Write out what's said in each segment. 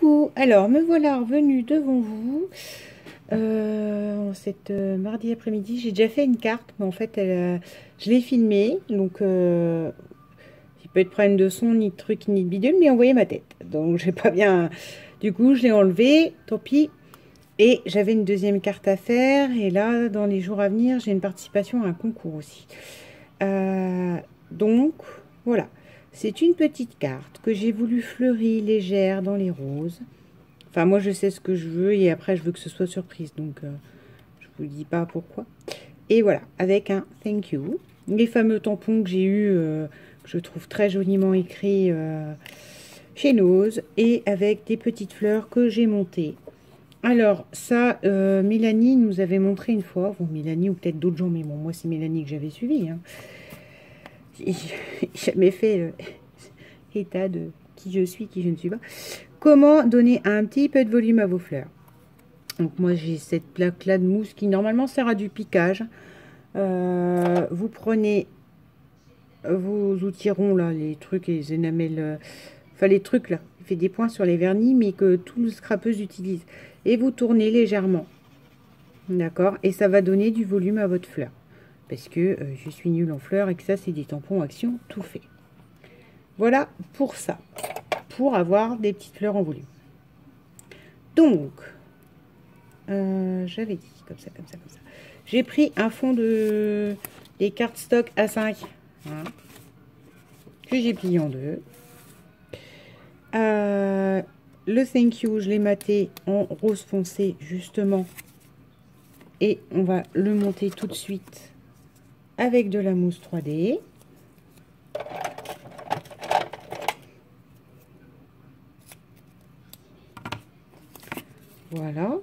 Coucou, alors me voilà revenue devant vous cette mardi après-midi. J'ai déjà fait une carte, mais en fait je l'ai filmée, donc il peut être problème de son, ni de truc, ni de bidule, mais envoyé ma tête. Donc j'ai pas bien. Du coup, je l'ai enlevé, tant pis. Et j'avais une deuxième carte à faire, et là, dans les jours à venir, j'ai une participation à un concours aussi. Donc voilà, c'est une petite carte que j'ai voulu fleurie, légère, dans les roses. Enfin, moi, je sais ce que je veux et après, je veux que ce soit surprise. Donc, je vous dis pas pourquoi. Et voilà, avec un thank you. Les fameux tampons que j'ai eu, que je trouve très joliment écrits chez Nose. Et avec des petites fleurs que j'ai montées. Alors, ça, Mélanie nous avait montré une fois. Bon, Mélanie ou peut-être d'autres gens, mais bon, moi, c'est Mélanie que j'avais suivi. Hein. J'ai jamais fait état de qui je suis, qui je ne suis pas. Comment donner un petit peu de volume à vos fleurs. Donc moi j'ai cette plaque là de mousse qui normalement sert à du piquage. Vous prenez vos outils ronds là, les trucs, les énamels, enfin les trucs là, il fait des points sur les vernis mais que tout le scrapeuse utilise. Et vous tournez légèrement. D'accord. Et ça va donner du volume à votre fleur. Parce que je suis nulle en fleurs et que ça c'est des tampons action tout fait. Voilà pour ça. Pour avoir des petites fleurs en volume. Donc, j'avais dit comme ça, comme ça, comme ça. J'ai pris un fond de des cartes stock A5 hein, que j'ai plié en deux. Le thank you, je l'ai maté en rose foncé justement. Et on va le monter tout de suite avec de la mousse 3D. Voilà.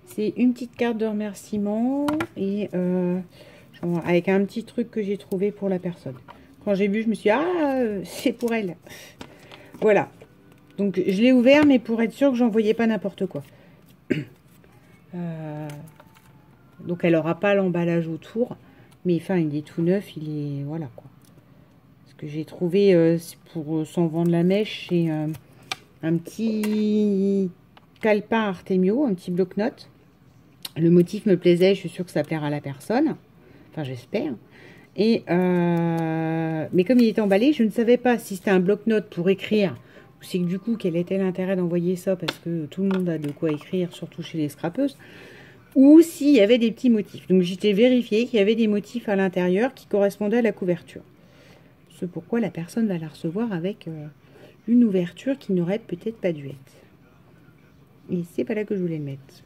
C'est une petite carte de remerciement et avec un petit truc que j'ai trouvé pour la personne. Quand j'ai vu, je me suis dit, ah, c'est pour elle. Voilà. Donc, je l'ai ouvert, mais pour être sûr que j'en voyais pas n'importe quoi. Donc, elle n'aura pas l'emballage autour. Mais enfin, il est tout neuf, il est... Voilà, quoi. Ce que j'ai trouvé, pour s'en vendre la mèche, c'est un petit calepin Artemio, un petit bloc-notes. Le motif me plaisait, je suis sûre que ça plaira à la personne. Enfin, j'espère. Et mais comme il était emballé, je ne savais pas si c'était un bloc-notes pour écrire. Ou c'est que du coup, quel était l'intérêt d'envoyer ça parce que tout le monde a de quoi écrire, surtout chez les scrapeuses. Ou s'il y avait des petits motifs. Donc j'étais vérifié qu'il y avait des motifs à l'intérieur qui correspondaient à la couverture. C'est pourquoi la personne va la recevoir avec une ouverture qui n'aurait peut-être pas dû être. Et c'est pas là que je voulais le mettre.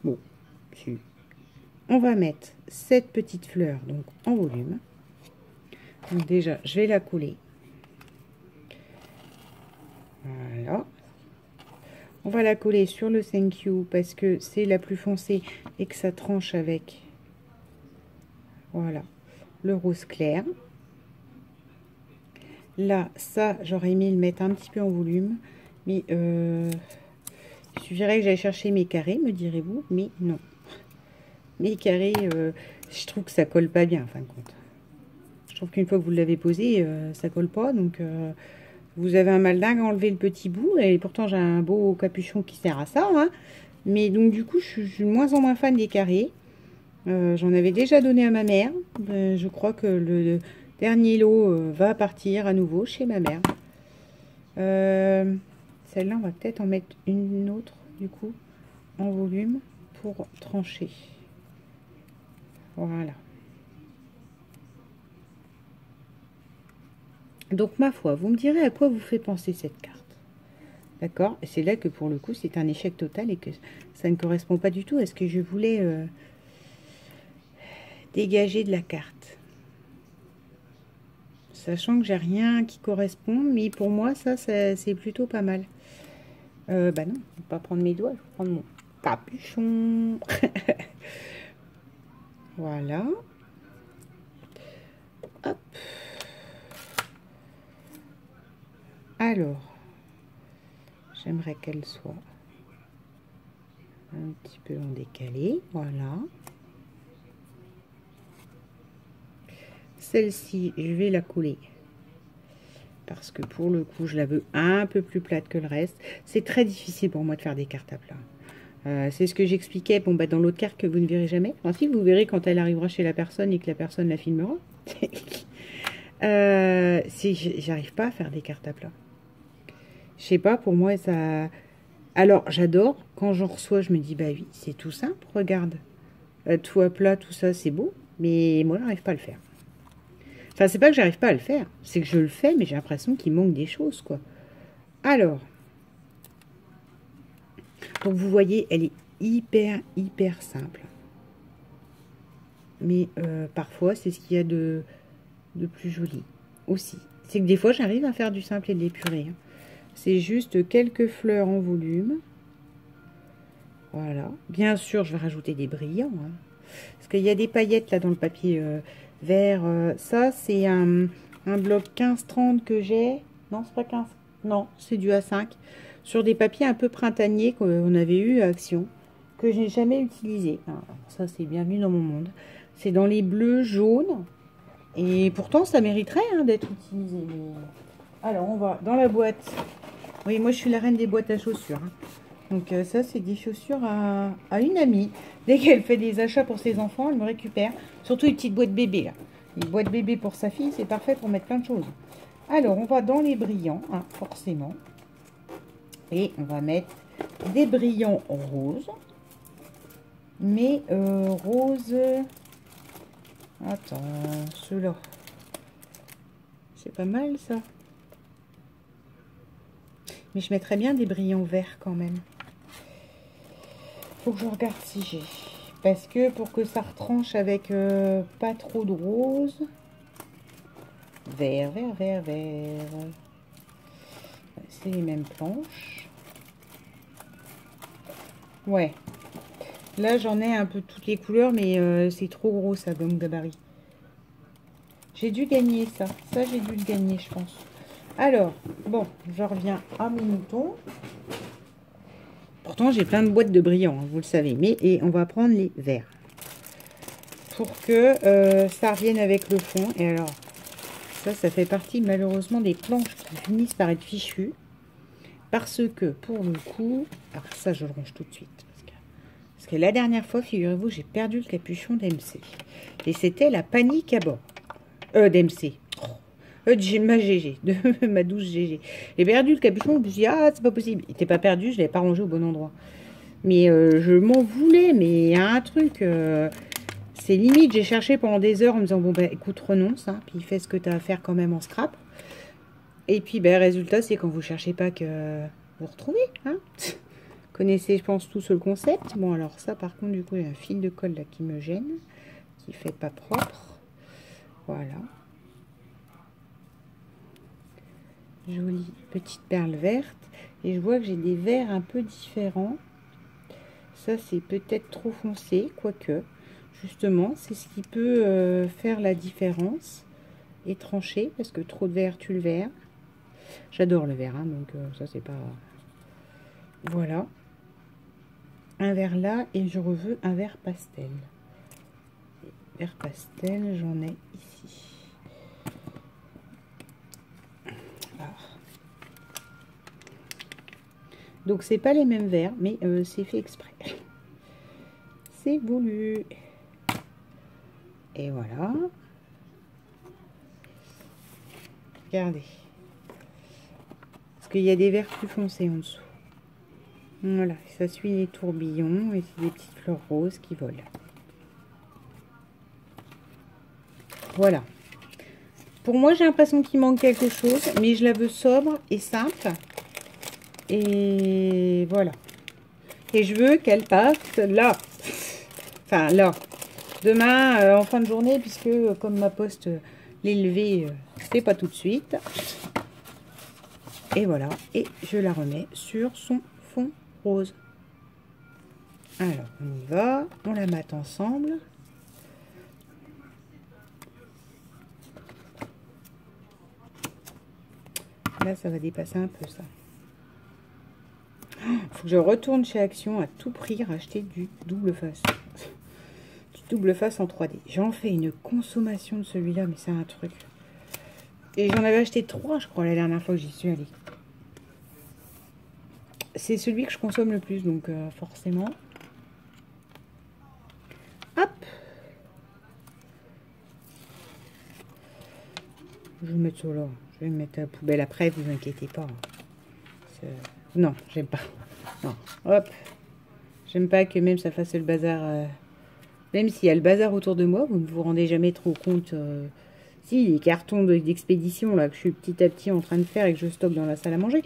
Bon, on va mettre cette petite fleur donc en volume. Donc déjà, je vais la couler. Voilà. On va la coller sur le thank you parce que c'est la plus foncée et que ça tranche avec, voilà, le rose clair. Là, ça, j'aurais aimé le mettre un petit peu en volume, mais il suffirait que j'aille chercher mes carrés, me direz-vous, mais non. Mes carrés, je trouve que ça colle pas bien, en fin de compte. Je trouve qu'une fois que vous l'avez posé, ça colle pas, donc vous avez un mal dingue à enlever le petit bout, et pourtant j'ai un beau capuchon qui sert à ça, hein. Mais donc du coup, je suis de moins en moins fan des carrés. J'en avais déjà donné à ma mère. Je crois que le dernier lot va partir à nouveau chez ma mère. Celle-là, on va peut-être en mettre une autre, du coup, en volume pour trancher. Voilà. Donc, ma foi, vous me direz à quoi vous fait penser cette carte. D'accord? Et c'est là que, pour le coup, c'est un échec total et que ça ne correspond pas du tout à ce que je voulais dégager de la carte. Sachant que j'ai rien qui correspond, mais pour moi, ça c'est plutôt pas mal. Bah non, je vais pas prendre mes doigts, je vais prendre mon capuchon. Voilà. Hop. Alors, j'aimerais qu'elle soit un petit peu en décalé. Voilà. Celle-ci, je vais la couler parce que pour le coup, je la veux un peu plus plate que le reste. C'est très difficile pour moi de faire des cartes à plat. C'est ce que j'expliquais bon, bah, dans l'autre carte que vous ne verrez jamais. Enfin, si, vous verrez quand elle arrivera chez la personne et que la personne la filmera. J'arrive pas à faire des cartes à plat. Je sais pas, pour moi, ça... Alors, j'adore. Quand j'en reçois, je me dis, bah oui, c'est tout simple, regarde. Tout à plat, tout ça, c'est beau. Mais moi, j'arrive pas à le faire. Enfin, c'est pas que j'arrive pas à le faire. C'est que je le fais, mais j'ai l'impression qu'il manque des choses, quoi. Alors. Donc, vous voyez, elle est hyper simple. Mais parfois, c'est ce qu'il y a de plus joli aussi. C'est que des fois, j'arrive à faire du simple et de l'épuré. Hein. C'est juste quelques fleurs en volume. Voilà. Bien sûr, je vais rajouter des brillants. Hein. Parce qu'il y a des paillettes là dans le papier vert. Ça, c'est un bloc 15-30 que j'ai. Non, c'est pas 15. Non, c'est du A5. Sur des papiers un peu printaniers qu'on avait eu à Action. Que je n'ai jamais utilisé. Alors, ça, c'est bienvenu dans mon monde. C'est dans les bleus, jaunes. Et pourtant, ça mériterait hein, d'être utilisé. Mais... Alors, on va dans la boîte. Oui, moi, je suis la reine des boîtes à chaussures. Hein. Donc, ça, c'est des chaussures à une amie. Dès qu'elle fait des achats pour ses enfants, elle me récupère. Surtout les petites boîtes bébés. Là. Les boîtes bébés pour sa fille, c'est parfait pour mettre plein de choses. Alors, on va dans les brillants, hein, forcément. Et on va mettre des brillants roses. Mais rose... Attends, ceux-là. C'est pas mal, ça. Mais je mettrais bien des brillants verts, quand même. Faut que je regarde si j'ai. Parce que pour que ça retranche avec pas trop de rose. Vert. C'est les mêmes planches. Ouais. Là, j'en ai un peu toutes les couleurs, mais c'est trop gros, ça, comme gabarit. J'ai dû gagner ça. Ça, j'ai dû le gagner, je pense. Alors, bon, je reviens à mes moutons. Pourtant, j'ai plein de boîtes de brillants, hein, vous le savez. Mais et on va prendre les verts. Pour que ça revienne avec le fond. Et alors, ça fait partie, malheureusement, des planches qui finissent par être fichues. Parce que, pour le coup... Alors, ça, je le range tout de suite. Parce que la dernière fois, figurez-vous, j'ai perdu le capuchon d'MC. Et c'était la panique à bord. D'MC. De ma GG, de ma douce GG. J'ai perdu le capuchon, je me suis dit, ah, c'est pas possible. Il n'était pas perdu, je ne l'avais pas rangé au bon endroit. Mais je m'en voulais, mais il y a un truc, c'est limite, j'ai cherché pendant des heures en me disant, bon, bah écoute, renonce, hein, puis fais ce que tu as à faire quand même en scrap. Et puis, ben, résultat, c'est quand vous cherchez pas que vous retrouvez, hein. Connaissez, je pense, tous le concept. Bon, alors ça, par contre, du coup, il y a un fil de colle là qui me gêne, qui fait pas propre. Voilà. Jolie petite perle verte. Et je vois que j'ai des verts un peu différents. Ça, c'est peut-être trop foncé, quoique. Justement, c'est ce qui peut faire la différence. Et trancher, parce que trop de vert tue le vert. J'adore le vert, hein, donc ça, c'est pas... Voilà. Un vert là, et je veux un vert pastel. Vert pastel, j'en ai ici. Donc, c'est pas les mêmes verts, mais c'est fait exprès. C'est voulu. Et voilà. Regardez. Parce qu'il y a des verts plus foncés en dessous. Voilà, ça suit les tourbillons et c'est des petites fleurs roses qui volent. Voilà. Pour moi, j'ai l'impression qu'il manque quelque chose, mais je la veux sobre et simple. Et voilà. Et je veux qu'elle passe là. Enfin, là. Demain, en fin de journée, puisque comme ma poste l'élevée, c'est pas tout de suite. Et voilà. Et je la remets sur son fond rose. Alors, on y va. On la mate ensemble. Là, ça va dépasser un peu, ça. Faut que je retourne chez Action à tout prix racheter du double face. Du double face en 3D. J'en fais une consommation de celui-là, mais c'est un truc. Et j'en avais acheté 3, je crois, la dernière fois que j'y suis allée. C'est celui que je consomme le plus, donc forcément. Hop. Je vais mettre ça là. Je vais le mettre à la poubelle après, vous inquiétez pas. Non, j'aime pas. Non, hop. J'aime pas que même ça fasse le bazar. Même s'il y a le bazar autour de moi, vous ne vous rendez jamais trop compte. Si, les cartons d'expédition là que je suis petit à petit en train de faire et que je stocke dans la salle à manger.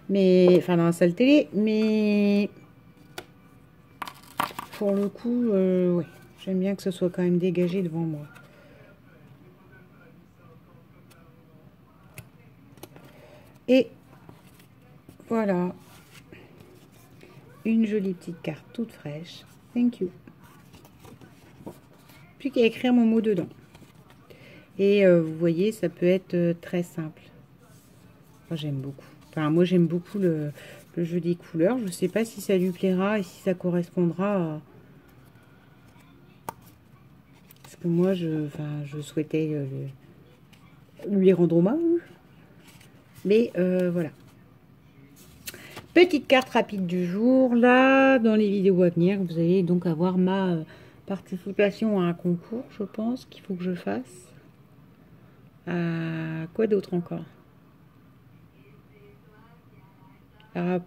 Mais, enfin, dans la salle télé. Mais, pour le coup, ouais. J'aime bien que ce soit quand même dégagé devant moi. Et voilà. Une jolie petite carte toute fraîche. Thank you. Plus qu'à écrire mon mot dedans. Et vous voyez, ça peut être très simple. Moi, j'aime beaucoup. Enfin, moi, j'aime beaucoup le jeu des couleurs. Je ne sais pas si ça lui plaira et si ça correspondra à... Parce que moi, je souhaitais lui rendre hommage. Mais voilà. Petite carte rapide du jour. Là, dans les vidéos à venir, vous allez donc avoir ma participation à un concours, je pense, qu'il faut que je fasse. Quoi d'autre encore?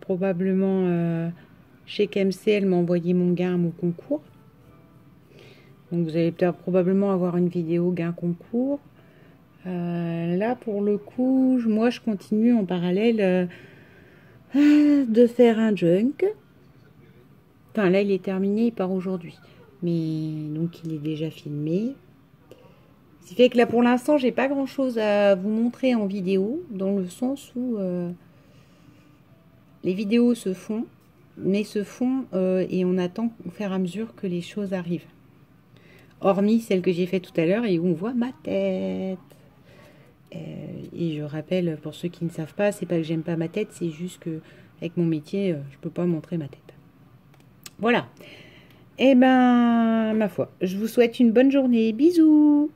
Probablement chez KMC, elle m'a envoyé mon gain à mon concours. Donc vous allez peut-être probablement avoir une vidéo gain concours. Là, pour le coup, moi, je continue en parallèle de faire un junk. Enfin, là, il est terminé, il part aujourd'hui. Mais donc, il est déjà filmé. Ce qui fait que là, pour l'instant, j'ai pas grand-chose à vous montrer en vidéo, dans le sens où les vidéos se font, mais se font et on attend au fur et à mesure que les choses arrivent. Hormis celle que j'ai fait tout à l'heure et où on voit ma tête. Et je rappelle, pour ceux qui ne savent pas, c'est pas que j'aime pas ma tête, c'est juste que avec mon métier, je peux pas montrer ma tête. Voilà. Eh ben, ma foi, je vous souhaite une bonne journée. Bisous!